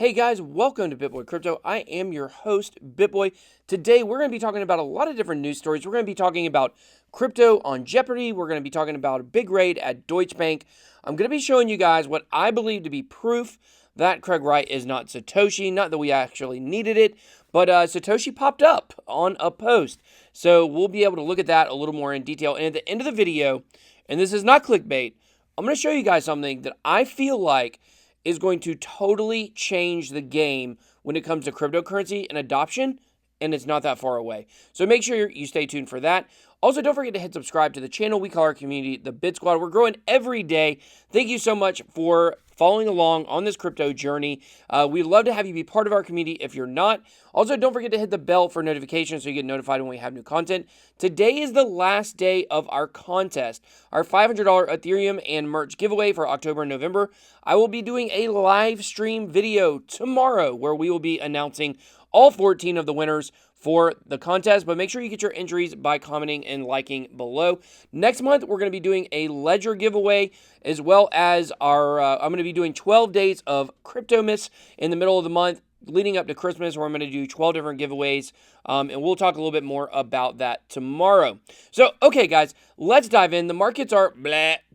Hey guys, welcome to BitBoy Crypto. I am your host, BitBoy. Today we're going to be talking about a lot of different news stories. We're going to be talking about crypto on Jeopardy. We're going to be talking about a big raid at Deutsche Bank. I'm going to be showing you guys what I believe to be proof that Craig Wright is not Satoshi. Not that we actually needed it, but Satoshi popped up on a post. So we'll be able to look at that a little more in detail. And at the end of the video, and this is not clickbait, I'm going to show you guys something that I feel like is going to totally change the game when it comes to cryptocurrency and adoption, and it's not that far away. So make sure you stay tuned for that. Also, don't forget to hit subscribe to the channel. We call our community the Bit Squad. We're growing every day. Thank you so much for following along on this crypto journey. We'd love to have you be part of our community if you're not. Also, don't forget to hit the bell for notifications so you get notified when we have new content. Today is the last day of our contest, our $500 Ethereum and merch giveaway for October and November. I will be doing a live stream video tomorrow where we will be announcing all 14 of the winners for the contest, but make sure you get your entries by commenting and liking below. Next month, we're going to be doing a Ledger giveaway, as well as I'm going to be doing 12 days of Cryptomas in the middle of the month, leading up to Christmas, where I'm going to do 12 different giveaways, and we'll talk a little bit more about that tomorrow. So, okay, guys, let's dive in. The markets are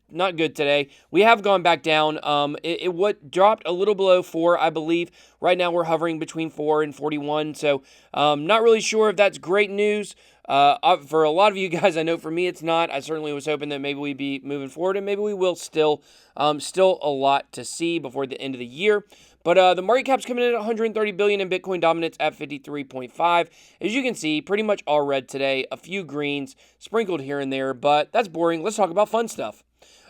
not good today. We have gone back down. It dropped a little below 4, I believe. Right now we're hovering between 4 and 41. So not really sure if that's great news. For a lot of you guys, I know for me it's not. I certainly was hoping that maybe we'd be moving forward, and maybe we will still. Still a lot to see before the end of the year. But the market cap's coming in at 130 billion and Bitcoin dominance at 53.5. As you can see, pretty much all red today. A few greens sprinkled here and there, but that's boring. Let's talk about fun stuff.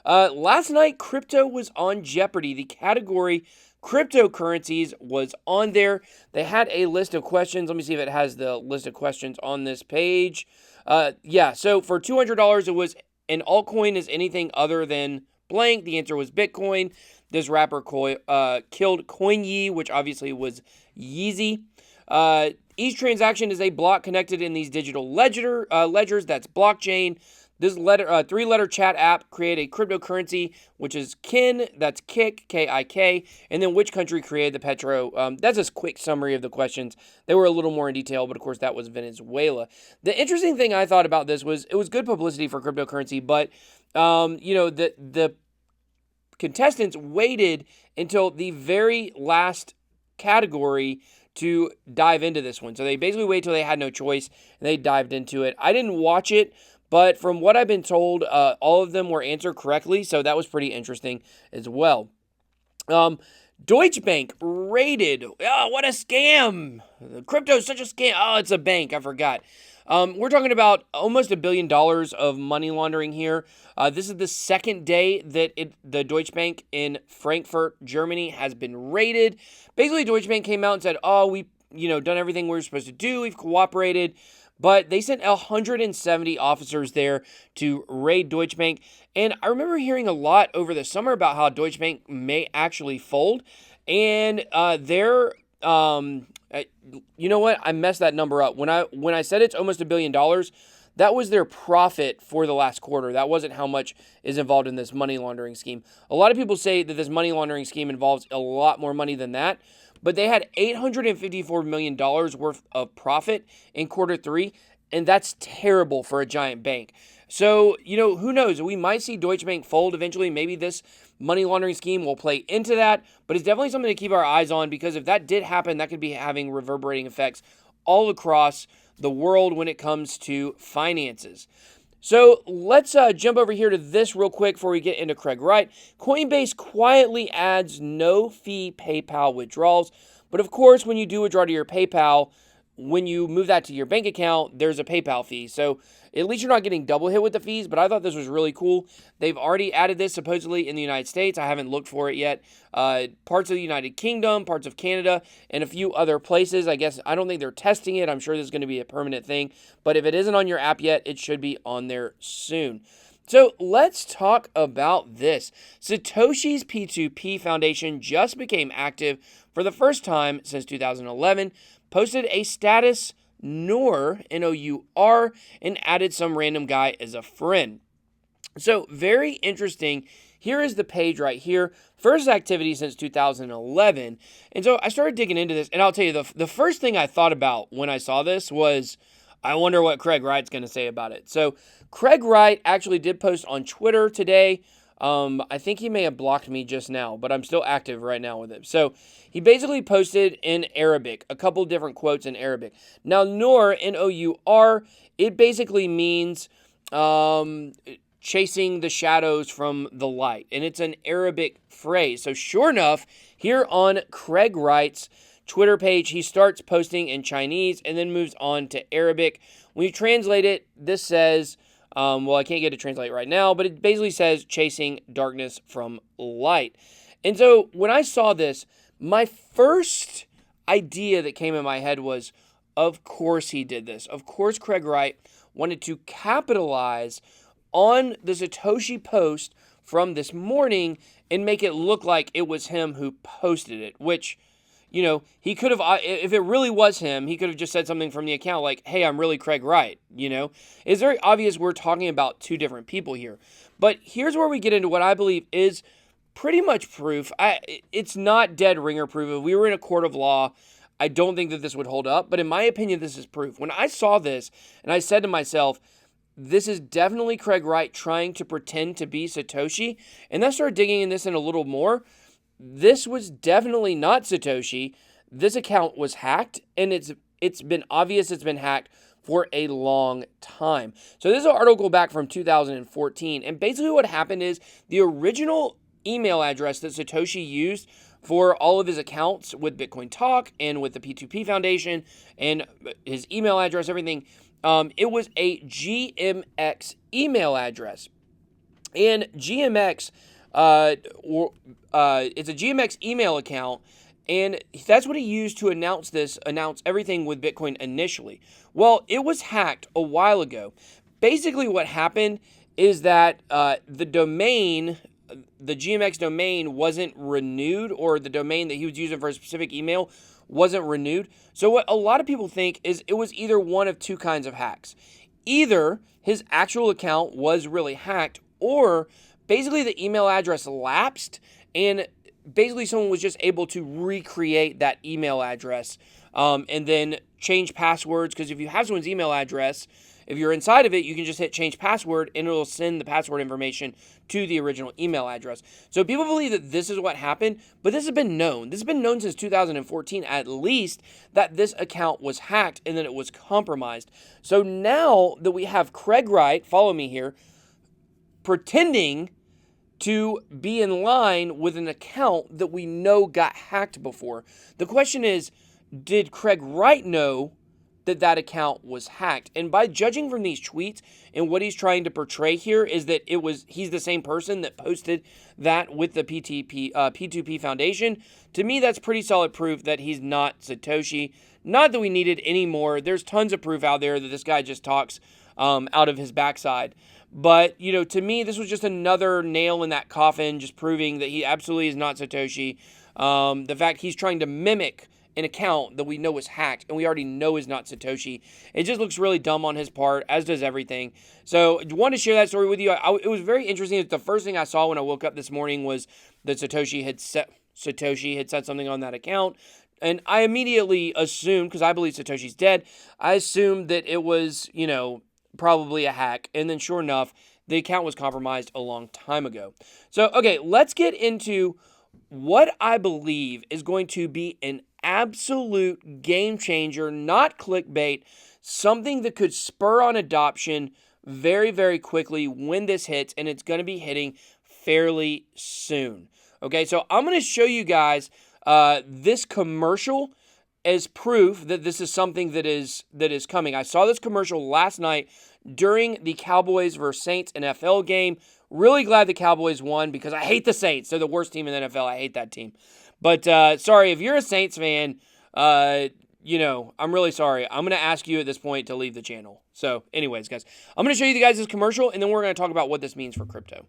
Last night, crypto was on Jeopardy. The category cryptocurrencies was on there. They had a list of questions. Let me see if it has the list of questions on this page. Yeah, so for $200, it was an altcoin is anything other than blank. The answer was Bitcoin. This rapper killed CoinYee, which obviously was Yeezy. Each transaction is a block connected in these digital ledgers. That's blockchain. This three-letter chat app created a cryptocurrency, which is KIN, that's KIK, K-I-K, and then which country created the petro. That's a quick summary of the questions. They were a little more in detail, but of course that was Venezuela. The interesting thing I thought about this was it was good publicity for cryptocurrency, but the contestants waited until the very last category to dive into this one. So they basically waited till they had no choice, and they dived into it. I didn't watch it, but from what I've been told, all of them were answered correctly, so that was pretty interesting as well. Deutsche Bank raided. Oh, what a scam! Crypto is such a scam. Oh, it's a bank. I forgot. We're talking about almost $1 billion of money laundering here. This is the second day that the Deutsche Bank in Frankfurt, Germany, has been raided. Basically, Deutsche Bank came out and said, "Oh, we've done everything we're supposed to do. We've cooperated." But they sent 170 officers there to raid Deutsche Bank. And I remember hearing a lot over the summer about how Deutsche Bank may actually fold. And you know what? I messed that number up. When I said it's almost $1 billion, that was their profit for the last quarter. That wasn't how much is involved in this money laundering scheme. A lot of people say that this money laundering scheme involves a lot more money than that. But they had $854 million worth of profit in quarter 3, and that's terrible for a giant bank. So, who knows? We might see Deutsche Bank fold eventually. Maybe this money laundering scheme will play into that, but it's definitely something to keep our eyes on, because if that did happen, that could be having reverberating effects all across the world when it comes to finances. So let's jump over here to this real quick before we get into Craig Wright. Coinbase quietly adds no-fee PayPal withdrawals. But of course, when you do withdraw to your PayPal, when you move that to your bank account, there's a PayPal fee. So at least you're not getting double hit with the fees, but I thought this was really cool. They've already added this supposedly in the United States. I haven't looked for it yet. Parts of the United Kingdom, parts of Canada, and a few other places. I guess I don't think they're testing it. I'm sure this is going to be a permanent thing. But if it isn't on your app yet, it should be on there soon. So let's talk about this. Satoshi's P2P Foundation just became active for the first time since 2011, posted a status Nour, N-O-U-R, and added some random guy as a friend. So very interesting here is the page right here. First activity since 2011. And so I started digging into this, and I'll tell you, the first thing I thought about when I saw this was, I wonder what Craig Wright's going to say about it. So Craig Wright actually did post on Twitter today. I think he may have blocked me just now, but I'm still active right now with him. So he basically posted in Arabic, a couple different quotes in Arabic. Now, Noor, N-O-U-R, it basically means chasing the shadows from the light. And it's an Arabic phrase. So sure enough, here on Craig Wright's Twitter page, he starts posting in Chinese and then moves on to Arabic. When you translate it, this says, well, I can't get it to translate right now, but it basically says chasing darkness from light. And so when I saw this, my first idea that came in my head was, of course he did this. Of course Craig Wright wanted to capitalize on the Satoshi post from this morning and make it look like it was him who posted it, which, you know, he could have, if it really was him, he could have just said something from the account like, hey, I'm really Craig Wright, you know. It's very obvious we're talking about two different people here. But here's where we get into what I believe is pretty much proof. It's not dead ringer proof. If we were in a court of law, I don't think that this would hold up. But in my opinion, this is proof. When I saw this and I said to myself, this is definitely Craig Wright trying to pretend to be Satoshi. And then I started digging in this in a little more. This was definitely not Satoshi. This account was hacked, and it's been obvious it's been hacked for a long time. So this is an article back from 2014, and basically what happened is the original email address that Satoshi used for all of his accounts with Bitcoin Talk and with the P2P Foundation and his email address, everything, it was a GMX email address. And GMX, it's a GMX email account, and that's what he used to announce everything with Bitcoin initially. Well, it was hacked a while ago. Basically what happened is that the domain, the GMX domain wasn't renewed, or the domain that he was using for a specific email wasn't renewed. So what a lot of people think is it was either one of two kinds of hacks. Either his actual account was really hacked, or basically the email address lapsed, and basically someone was just able to recreate that email address and then change passwords. Because if you have someone's email address, if you're inside of it, you can just hit change password and it'll send the password information to the original email address. So people believe that this is what happened, but this has been known. This has been known since 2014 at least, that this account was hacked and that it was compromised. So now that we have Craig Wright, follow me here, pretending to be in line with an account that we know got hacked before. The question is, did Craig Wright know that that account was hacked? And by judging from these tweets and what he's trying to portray here is that he's the same person that posted that with the P2P Foundation. To me, that's pretty solid proof that he's not Satoshi. Not that we needed any more. There's tons of proof out there that this guy just talks out of his backside. But, you know, to me, this was just another nail in that coffin, just proving that he absolutely is not Satoshi. The fact he's trying to mimic an account that we know is hacked and we already know is not Satoshi, it just looks really dumb on his part, as does everything. So I wanted to share that story with you. It was very interesting. The first thing I saw when I woke up this morning was that Satoshi had said something on that account. And I immediately assumed, because I believe Satoshi's dead, I assumed that it was, you know, probably a hack. And then sure enough, the account was compromised a long time ago. So, okay, let's get into what I believe is going to be an absolute game changer, not clickbait, something that could spur on adoption very, very quickly when this hits, and it's going to be hitting fairly soon. Okay, so I'm going to show you guys this commercial as proof that this is something that is coming. I saw this commercial last night during the Cowboys versus Saints NFL game. Really glad the Cowboys won because I hate the Saints. They're the worst team in the NFL. I hate that team. But sorry, if you're a Saints fan, you know, I'm really sorry. I'm going to ask you at this point to leave the channel. So anyways, guys, I'm going to show you guys this commercial, and then we're going to talk about what this means for crypto.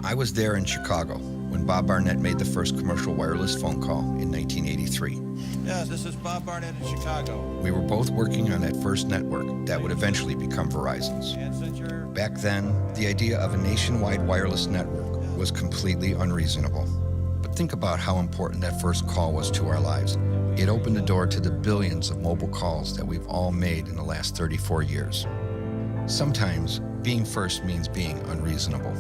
I was there in Chicago when Bob Barnett made the first commercial wireless phone call in 1983. Yes, this is Bob Barnett in Chicago. We were both working on that first network that would eventually become Verizon's. Back then, the idea of a nationwide wireless network was completely unreasonable. But think about how important that first call was to our lives. It opened the door to the billions of mobile calls that we've all made in the last 34 years. Sometimes, being first means being unreasonable.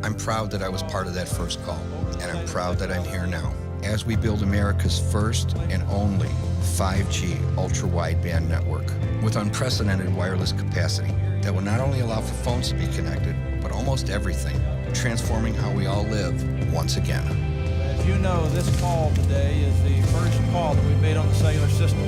I'm proud that I was part of that first call, and I'm proud that I'm here now as we build America's first and only 5G ultra-wideband network with unprecedented wireless capacity that will not only allow for phones to be connected, but almost everything, transforming how we all live once again. As you know, this call today is the first call that we've made on the cellular system.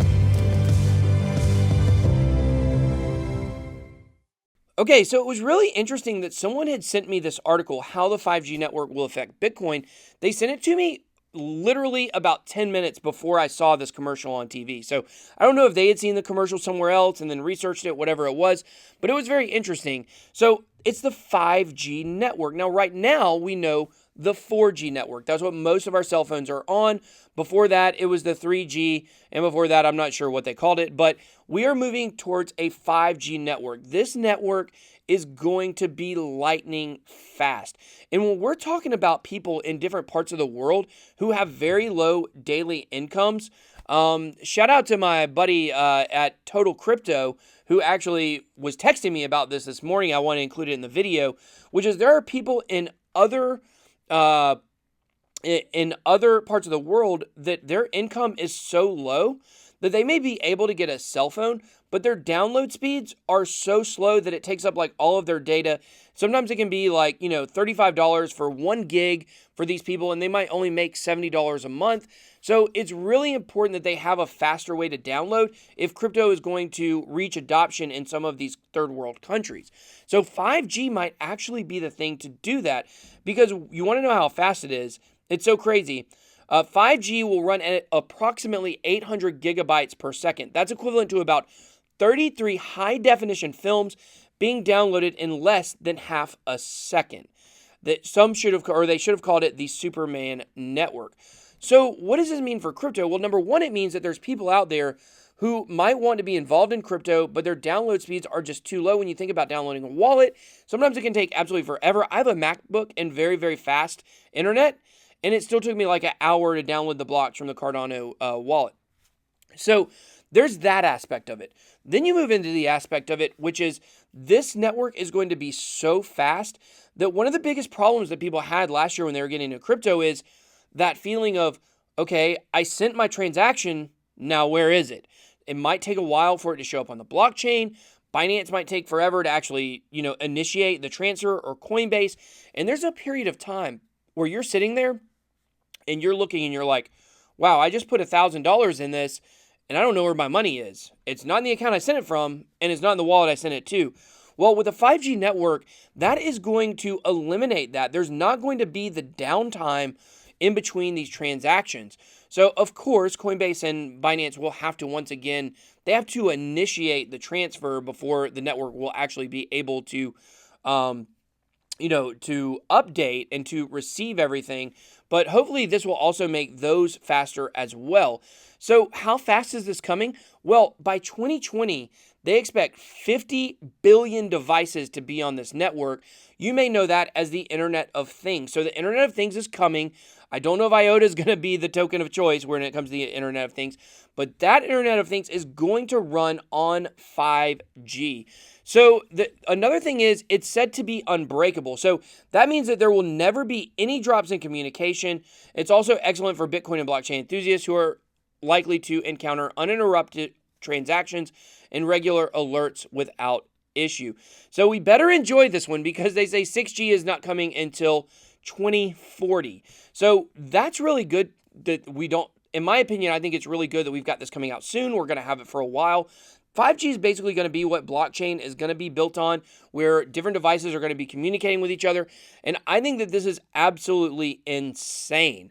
Okay, so it was really interesting that someone had sent me this article, How the 5G Network Will Affect Bitcoin. They sent it to me literally about 10 minutes before I saw this commercial on TV. So I don't know if they had seen the commercial somewhere else and then researched it, whatever it was, but it was very interesting. So it's the 5G network. Now, right now, we know the 4G network. That's what most of our cell phones are on. Before that, it was the 3G, and before that, I'm not sure what they called it, but we are moving towards a 5G network. This network is going to be lightning fast. And when we're talking about people in different parts of the world who have very low daily incomes, shout out to my buddy at Total Crypto who actually was texting me about this morning. I want to include it in the video, which is there are people in other parts of the world that their income is so low that they may be able to get a cell phone, but their download speeds are so slow that it takes up like all of their data. Sometimes it can be like, $35 for 1 gig for these people, and they might only make $70 a month. So it's really important that they have a faster way to download if crypto is going to reach adoption in some of these third world countries. So 5G might actually be the thing to do that, because you want to know how fast it is. It's so crazy. 5G will run at approximately 800 gigabytes per second. That's equivalent to about 33 high-definition films being downloaded in less than half a second. That they should have called it the Superman network. So what does this mean for crypto? Well, number one, it means that there's people out there who might want to be involved in crypto, but their download speeds are just too low. When you think about downloading a wallet, sometimes it can take absolutely forever. I have a MacBook and very, very fast internet, and it still took me like an hour to download the blocks from the Cardano wallet. So there's that aspect of it. Then you move into the aspect of it, which is this network is going to be so fast that one of the biggest problems that people had last year when they were getting into crypto is that feeling of, okay, I sent my transaction, now where is it? It might take a while for it to show up on the blockchain. Binance might take forever to actually, initiate the transfer, or Coinbase. And there's a period of time where you're sitting there and you're looking and you're like, wow, I just put $1,000 in this and I don't know where my money is. It's not in the account I sent it from, and it's not in the wallet I sent it to. Well, with a 5G network, that is going to eliminate that. There's not going to be the downtime in between these transactions. So, of course, Coinbase and Binance will have to, once again, they have to initiate the transfer before the network will actually be able to, to update and to receive everything. But hopefully this will also make those faster as well. So how fast is this coming? Well, by 2020, they expect 50 billion devices to be on this network. You may know that as the Internet of Things. So the Internet of Things is coming. I don't know if IOTA is going to be the token of choice when it comes to the Internet of Things, but that Internet of Things is going to run on 5G. So another thing is it's said to be unbreakable. So that means that there will never be any drops in communication. It's also excellent for Bitcoin and blockchain enthusiasts who are likely to encounter uninterrupted transactions and regular alerts without issue. So we better enjoy this one, because they say 6G is not coming until 2040. So that's really good that we don't, in my opinion, I think it's really good that we've got this coming out soon. We're going to have it for a while. 5G is basically going to be what blockchain is going to be built on, where different devices are going to be communicating with each other. And I think that this is absolutely insane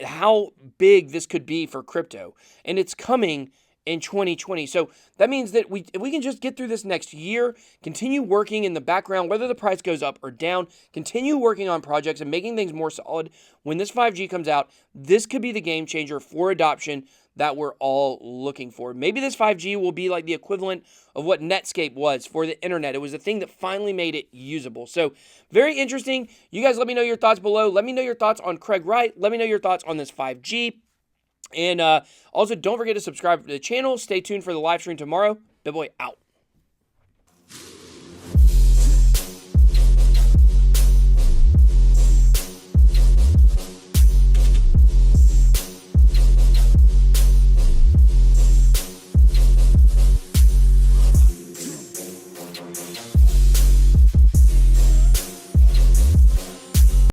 how big this could be for crypto. And it's coming in 2020. So that means that if we can just get through this next year, continue working in the background, whether the price goes up or down, continue working on projects and making things more solid. When this 5G comes out, this could be the game changer for adoption that we're all looking for. Maybe this 5G will be like the equivalent of what Netscape was for the internet. It was the thing that finally made it usable. So very interesting. You guys let me know your thoughts below. Let me know your thoughts on Craig Wright. Let me know your thoughts on this 5G. And also, don't forget to subscribe to the channel. Stay tuned for the live stream tomorrow. BitBoy out.